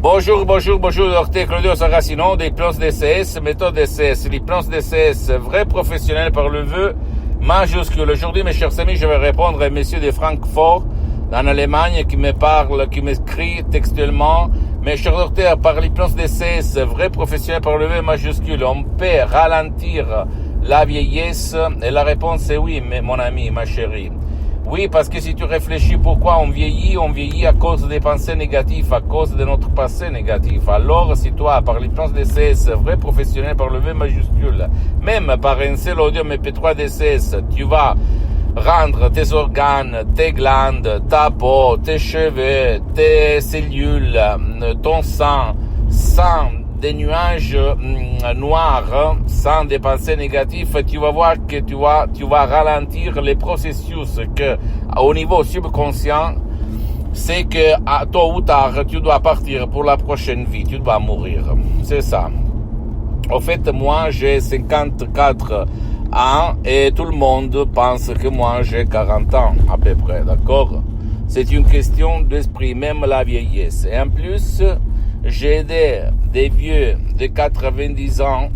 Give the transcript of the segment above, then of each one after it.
Bonjour, docteur Claudio Saracino, d'hypnose DCS, méthode DCS, l'hypnose DCS, vrai professionnel par le vœu majuscule. Aujourd'hui, mes chers amis, je vais répondre à monsieur de Francfort, en Allemagne, qui me parle, qui m'écrit textuellement. Mes chers docteurs, par l'hypnose DCS, vrai professionnel par le vœu majuscule, on peut ralentir la vieillesse? Et la réponse est oui, mon ami, ma chérie. Oui, parce que si tu réfléchis pourquoi on vieillit à cause des pensées négatives, à cause de notre passé négatif. Alors, si toi, par l'hypnose DCS, vrai professionnel par le V majuscule, même par un seul audio MP3 DCS, tu vas rendre tes organes, tes glandes, ta peau, tes cheveux, tes cellules, ton sang, sans des nuages noirs, sans des pensées négatives, tu vas voir que tu vas ralentir les processus que, au niveau subconscient, c'est que, tôt ou tard, tu dois partir pour la prochaine vie, tu dois mourir. C'est ça. En fait, moi, j'ai 54 ans et tout le monde pense que moi, j'ai 40 ans, à peu près, d'accord? C'est une question d'esprit, même la vieillesse. Et en plus, j'ai aidé des vieux de 90 ans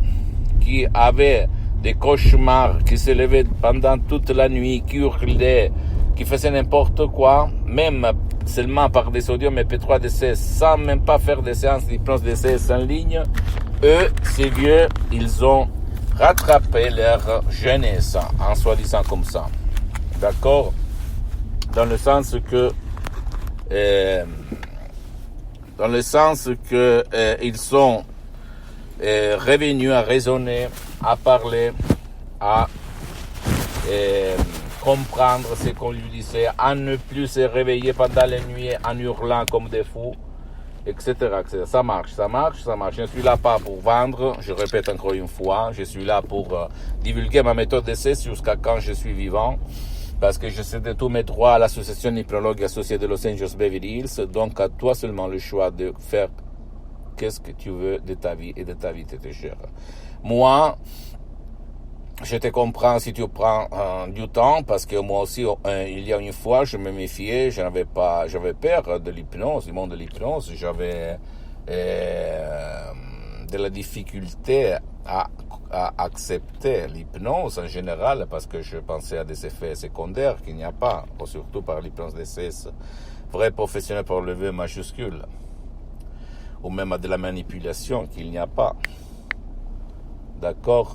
qui avaient des cauchemars, qui se levaient pendant toute la nuit, qui hurlaient, qui faisaient n'importe quoi, même seulement par des audios MP3 DCS, sans même pas faire des séances d'hypnose DCS en ligne. Eux, ces vieux, ils ont rattrapé leur jeunesse, en soi-disant comme ça. D'accord? Dans le sens que ils sont revenus à raisonner, à parler, à comprendre ce qu'on lui disait, à ne plus se réveiller pendant la nuit en hurlant comme des fous, etc., etc. Ça marche. Je ne suis là pas pour vendre, je répète encore une fois, je suis là pour divulguer ma méthode d'essai jusqu'à quand je suis vivant. Parce que je cède tous mes droits à l'association hypnologue associée de Los Angeles Beverly Hills. Donc, à toi seulement le choix de faire qu'est-ce que tu veux de ta vie et de ta vie, tes chers. Moi, je te comprends si tu prends du temps, parce que moi aussi, il y a une fois, je me méfiais, j'avais peur de l'hypnose, du monde de l'hypnose, j'avais de la difficulté à accepter l'hypnose en général, parce que je pensais à des effets secondaires qu'il n'y a pas, surtout par l'hypnose DCS, vrai professionnel par le V majuscule, ou même à de la manipulation qu'il n'y a pas. D'accord?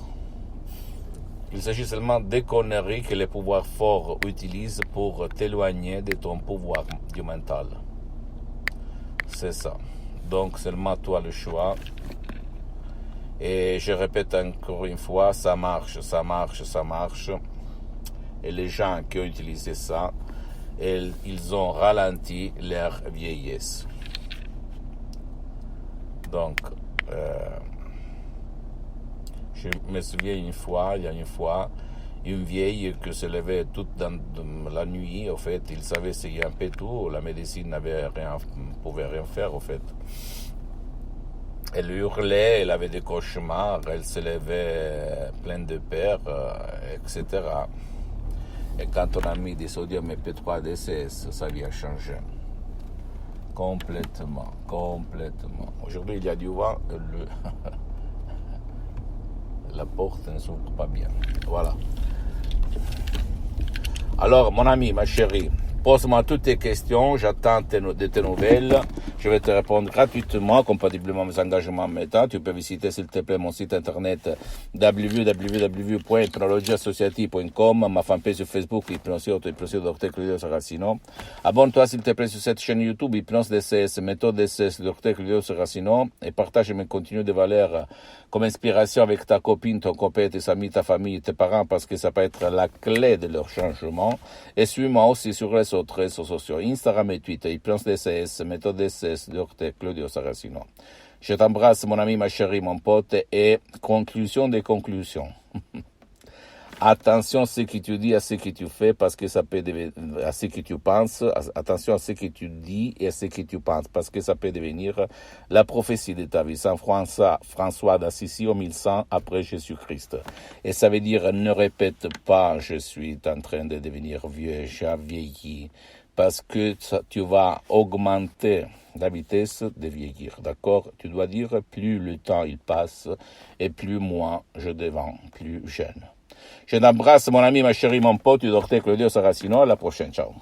Il s'agit seulement des conneries que les pouvoirs forts utilisent pour t'éloigner de ton pouvoir du mental. C'est ça. Donc seulement toi le choix. Et je répète encore une fois, ça marche. Et les gens qui ont utilisé ça, ils ont ralenti leur vieillesse. Donc, je me souviens il y a une fois, une vieille qui se levait toute dans la nuit, au fait, il savait essayer un peu tout, la médecine pouvait rien faire, au fait. Elle hurlait, elle avait des cauchemars, elle se levait pleine de peur, etc. Et quand on a mis des sodium MP3 DCS, sa vie a changé. Complètement. Aujourd'hui, il y a du vent, la porte ne s'ouvre pas bien. Voilà. Alors, mon ami, ma chérie, pose-moi toutes tes questions, j'attends de tes nouvelles. Je vais te répondre gratuitement, compatiblement à mes engagements maintenant. Tu peux visiter, s'il te plaît, mon site internet www.hypnologieassociative.com, ma fanpage sur Facebook, Hypnose Dr. Claudio Saracino. Abonne-toi, s'il te plaît, sur cette chaîne YouTube, Hypnose DCS, méthode DCS, Dr. Claudio Saracino, et partage mes contenus de valeur comme inspiration avec ta copine, ton copain, tes amis, ta famille, tes parents, parce que ça peut être la clé de leur changement. Et suis-moi aussi sur les autres réseaux sociaux, Instagram et Twitter, Hypnose DCS, méthode DCS, Dr. Claudio Saracino. Je t'embrasse, mon ami, ma chérie, mon pote, et conclusion des conclusions. Attention à ce que tu dis, à ce que tu fais, parce que ça peut devenir, à ce que tu penses, attention à ce que tu dis et à ce que tu penses, parce que ça peut devenir la prophétie de ta vie. Saint François d'Assisi au 1100 après Jésus-Christ. Et ça veut dire, ne répète pas, je suis en train de devenir vieux, j'ai vieilli, parce que tu vas augmenter la vitesse de vieillir, d'accord? Tu dois dire plus le temps il passe et plus moi je deviens plus jeune. Je t'embrasse mon ami, ma chérie, mon pote, du docteur Claudio Saracino. À la prochaine, ciao.